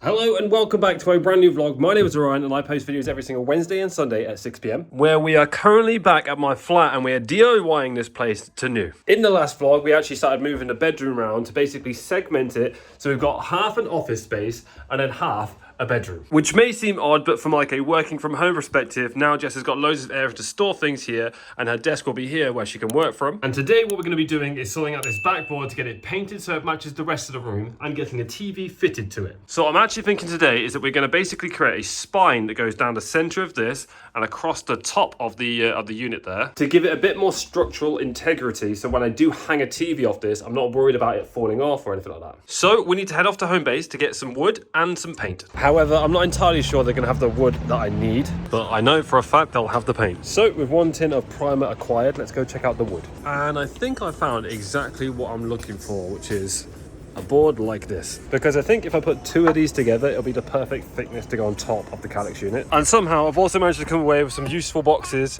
Hello and welcome back to a brand new vlog. My name is Orion and I post videos every single Wednesday and Sunday at 6 p.m. where we are currently back at my flat and we are DIYing this place to new. In the last vlog, we actually started moving the bedroom around to basically segment it. So we've got half an office space and then half a bedroom. Which may seem odd, but from like a working from home perspective, now Jess has got loads of area to store things here and her desk will be here where she can work from. And today what we're going to be doing is sorting out this backboard to get it painted so it matches the rest of the room and getting a TV fitted to it. So I'm actually thinking today is that we're going to basically create a spine that goes down the center of this and across the top of the unit there to give it a bit more structural integrity, so when I do hang a TV off this, I'm not worried about it falling off or anything like that. So we need to head off to home base to get some wood and some paint. However, I'm not entirely sure they're going to have the wood that I need, but I know for a fact they'll have the paint. So with one tin of primer acquired, let's go check out the wood. And I think I found exactly what I'm looking for, which is a board like this, because I think if I put two of these together, it'll be the perfect thickness to go on top of the Calyx unit. And somehow I've also managed to come away with some useful boxes.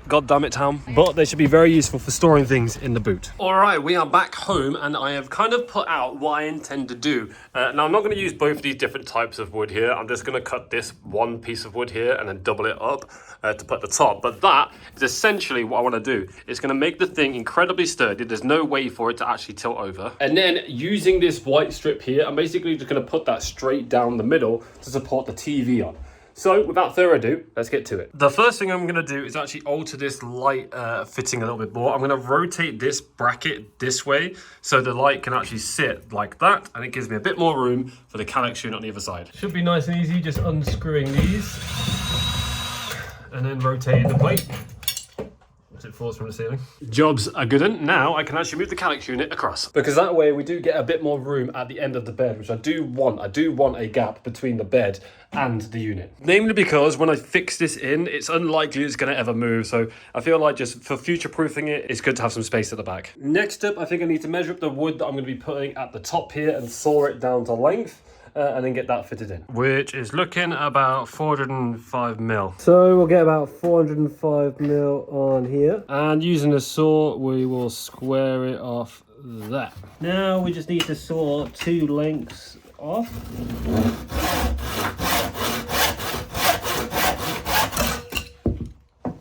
God damn it, Tom. But they should be very useful for storing things in the boot. All right, we are back home and I have kind of put out what I intend to do. Now, I'm not going to use both of these different types of wood here. I'm just going to cut this one piece of wood here and then double it up to put the top. But that is essentially what I want to do. It's going to make the thing incredibly sturdy. There's no way for it to actually tilt over. And then using this white strip here, I'm basically just going to put that straight down the middle to support the TV on. So without further ado, let's get to it. The first thing I'm going to do is actually alter this light fitting a little bit more. I'm going to rotate this bracket this way so the light can actually sit like that, and it gives me a bit more room for the Calyx unit on the other side. Should be nice and easy, just unscrewing these and then rotating the plate as it falls from the ceiling. Jobs are good. And now I can actually move the Calyx unit across, because that way we do get a bit more room at the end of the bed, which I do want. I do want a gap between the bed and the unit, namely because when I fix this in, it's unlikely it's going to ever move. So I feel like just for future proofing it, it's good to have some space at the back. Next up, I think I need to measure up the wood that I'm going to be putting at the top here and saw it down to length. And then get that fitted in, which is looking about 405 mil. So we'll get about 405 mil on here, and using a saw we will square it off that. Now we just need to saw two lengths off.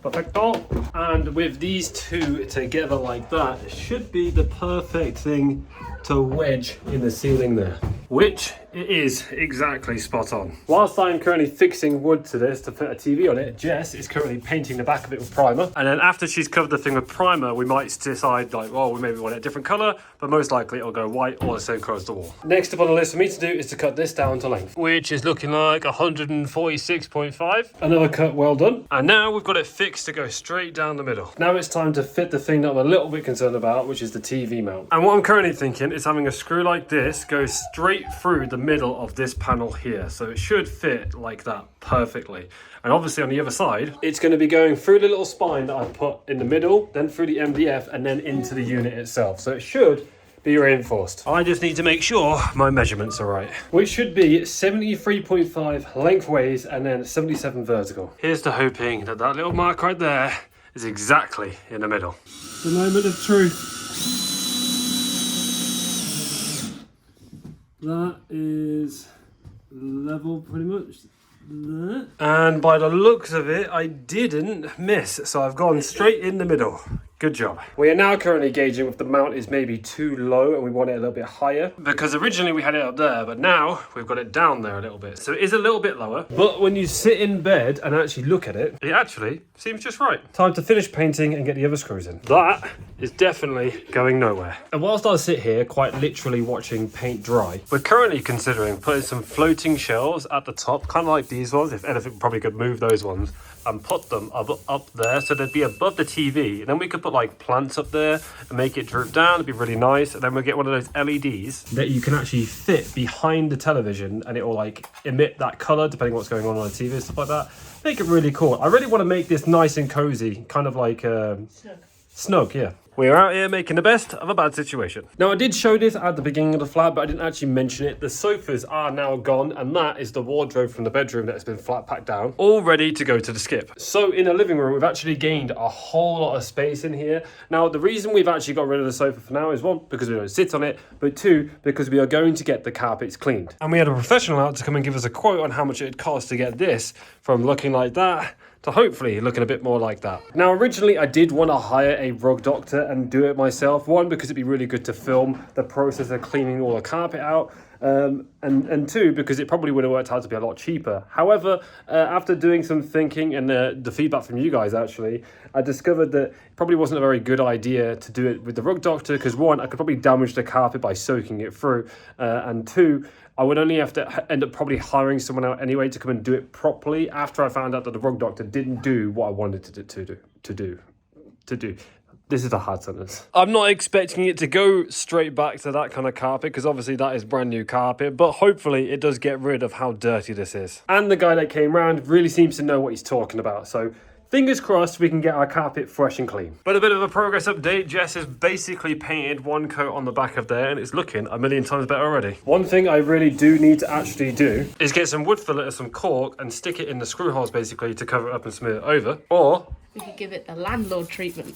Perfecto. And with these two together like that, it should be the perfect thing to wedge in the ceiling there, which it is exactly spot on. Whilst I'm currently fixing wood to this to put a TV on it, Jess is currently painting the back of it with primer. And then after she's covered the thing with primer, we might decide like, well, we maybe want it a different color, but most likely it'll go white or the same color as the wall. Next up on the list for me to do is to cut this down to length, which is looking like 146.5. Another cut well done. And now we've got it fixed to go straight down the middle. Now it's time to fit the thing that I'm a little bit concerned about, which is the TV mount. And what I'm currently thinking is having a screw like this go straight through the middle of this panel here, so it should fit like that perfectly. And obviously on the other side, it's going to be going through the little spine that I put in the middle, then through the MDF, and then into the unit itself. So it should be reinforced. I just need to make sure my measurements are right, which should be 73.5 lengthways and then 77 vertical. Here's to hoping that that little mark right there is exactly in the middle. The moment of truth. That is level pretty much there. And by the looks of it, I didn't miss. So I've gone straight in the middle. Good job. We are now currently gauging if the mount is maybe too low and we want it a little bit higher, because originally we had it up there, but now we've got it down there a little bit. So it is a little bit lower, but when you sit in bed and actually look at it, it actually seems just right. Time to finish painting and get the other screws in. That is definitely going nowhere. And whilst I sit here quite literally watching paint dry, we're currently considering putting some floating shelves at the top, kind of like these ones. If anything, probably could move those ones and put them up there so they'd be above the TV. And then we could put like plants up there and make it droop down. It'd be really nice. And then we'll get one of those LEDs that you can actually fit behind the television, and it will like emit that color depending on what's going on the TV and stuff like that. Make it really cool. I really want to make this nice and cozy, kind of like snug, yeah. We're out here making the best of a bad situation. Now, I did show this at the beginning of the flat, but I didn't actually mention it. The sofas are now gone, and that is the wardrobe from the bedroom that has been flat packed down, all ready to go to the skip. So in the living room, we've actually gained a whole lot of space in here. Now, the reason we've actually got rid of the sofa for now is one, because we don't sit on it, but two, because we are going to get the carpets cleaned. And we had a professional out to come and give us a quote on how much it cost to get this from looking like that to hopefully looking a bit more like that. Now, originally I did want to hire a rug doctor and do it myself. One, because it'd be really good to film the process of cleaning all the carpet out. And two, because it probably would have worked out to be a lot cheaper. However, after doing some thinking and the feedback from you guys, actually, I discovered that it probably wasn't a very good idea to do it with the rug doctor, because one, I could probably damage the carpet by soaking it through, and two, I would only have to end up probably hiring someone out anyway to come and do it properly after I found out that the rug doctor didn't do what I wanted to do. This is a hard sentence. I'm not expecting it to go straight back to that kind of carpet, because obviously that is brand new carpet, but hopefully it does get rid of how dirty this is. And the guy that came round really seems to know what he's talking about, so fingers crossed we can get our carpet fresh and clean. But a bit of a progress update. Jess has basically painted one coat on the back of there, and it's looking a million times better already. One thing I really do need to actually do is get some wood fillet or some cork and stick it in the screw holes basically to cover it up and smear it over. Or we could give it the landlord treatment.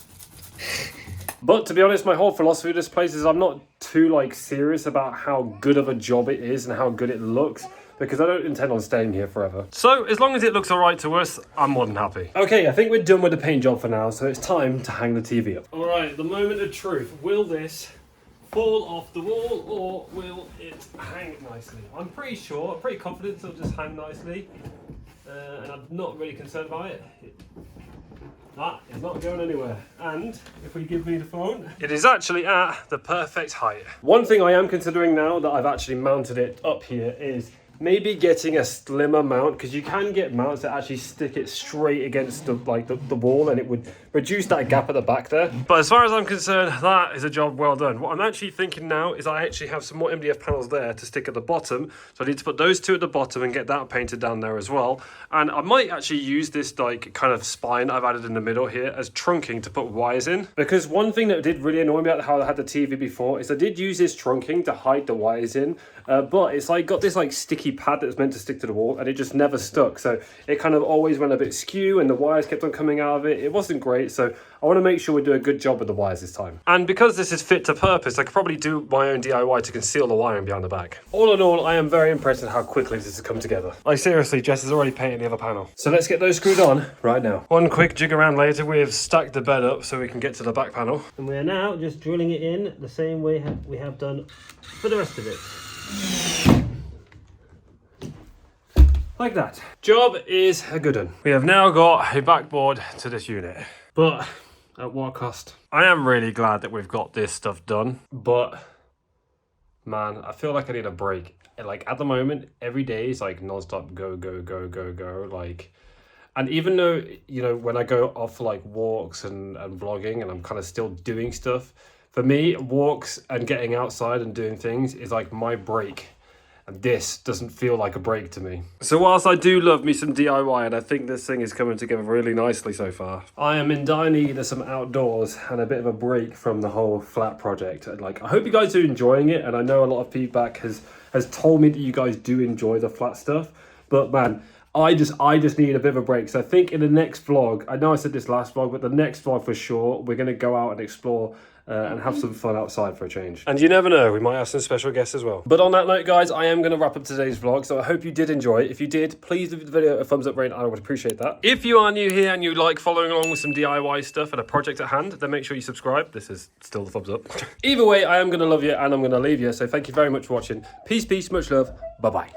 But to be honest, my whole philosophy of this place is I'm not too serious about how good of a job it is and how good it looks, because I don't intend on staying here forever. So as long as it looks all right to us, I'm more than happy. Okay, I think we're done with the paint job for now, so it's time to hang the TV up. All right, the moment of truth. Will this fall off the wall, or will it hang nicely? I'm pretty confident it'll just hang nicely, and I'm not really concerned about it. That is not going anywhere. And if we give me the phone, it is actually at the perfect height. One thing I am considering now that I've actually mounted it up here is maybe getting a slimmer mount, because you can get mounts that actually stick it straight against the wall, and it would reduce that gap at the back there. But as far as I'm concerned, that is a job well done. What I'm actually thinking now is I actually have some more MDF panels there to stick at the bottom, so I need to put those two at the bottom and get that painted down there as well. And I might actually use this kind of spine I've added in the middle here as trunking to put wires in, because one thing that did really annoy me about how I had the TV before is I did use this trunking to hide the wires in, but it's got this sticky pad that was meant to stick to the wall, and it just never stuck, so it kind of always went a bit skew and the wires kept on coming out of it. It wasn't great, so I want to make sure we do a good job with the wires this time. And because this is fit to purpose, I could probably do my own DIY to conceal the wiring behind the back. All in all, I am very impressed at how quickly this has come together. Seriously, Jess has already painted the other panel. So let's get those screwed on right now. One quick jig around later, we've stacked the bed up so we can get to the back panel. And we are now just drilling it in the same way we have done for the rest of it. Like that. Job is a good one. We have now got a backboard to this unit. But at what cost? I am really glad that we've got this stuff done, but man, I feel like I need a break. At the moment, every day is non-stop go. And even though, when I go off for walks and vlogging and I'm kind of still doing stuff, for me, walks and getting outside and doing things is my break. And this doesn't feel like a break to me. So whilst I do love me some DIY, and I think this thing is coming together really nicely so far, I am in dire need of some outdoors and a bit of a break from the whole flat project. And I hope you guys are enjoying it, and I know a lot of feedback has told me that you guys do enjoy the flat stuff, but man, I just need a bit of a break. So I think in the next vlog, I know I said this last vlog, but the next vlog for sure, we're going to go out and explore and have some fun outside for a change. And you never know, we might have some special guests as well. But on that note, guys, I am going to wrap up today's vlog, so I hope you did enjoy it. If you did, please give the video a thumbs up rating. I would appreciate that. If you are new here and you like following along with some DIY stuff and a project at hand, then make sure you subscribe. This is still the thumbs up. Either way, I am going to love you and I'm going to leave you, so thank you very much for watching. Peace, much love. Bye-bye.